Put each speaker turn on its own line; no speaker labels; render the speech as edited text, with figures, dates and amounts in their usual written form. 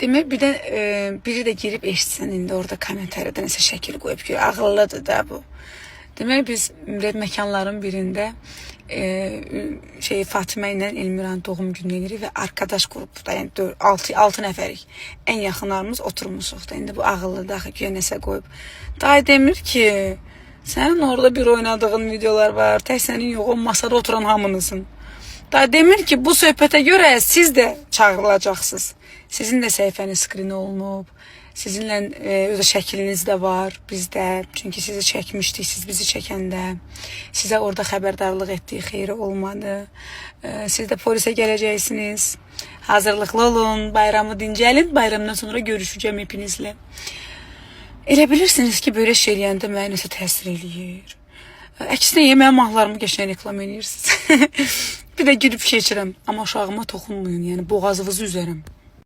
Demək bir də biri də girib eşitsən indi orada kommentariyada nəsə şəkil qoyub ki, ağıllıdır da bu. Demək biz məkanların birində Fatimə ilə Elmiran doğum günü edirik və arkadaş qrupda, yəni 6 nəfərik. Ən yaxınlarımız oturmuşuq da. İndi bu ağıllıdır axı ki, nəsə qoyub. Day demir ki, sənin orada bir oynadığın videolar var, tək sənin yox, o masada oturan hamınızın. Day demir ki, bu söhbətə görə siz də çağırılacaqsınız. Sizin də səhifəniz skrin olunub. Sizinlə öz şəkliniz də var bizdə. Çünki sizi çəkmişdik, siz bizi çəkəndə. Sizə orada xəbərdarlıq etdik, xeyri olmadı. Siz də polisə gələcəksiniz. Hazırlıqlı olun, bayramı dincəlin. Bayramdan sonra görüşəcəm hepinizlə. Elə bilirsiniz ki, böyle şey eləyəndə mənə nəsə təsir eləyir. Əksinə mənim mahnılarımı qəşəng reklam eləyirsiniz. Bir də gülüb keçirəm. Amma uşağıma toxunmayın, yəni boğazınızı üzərəm.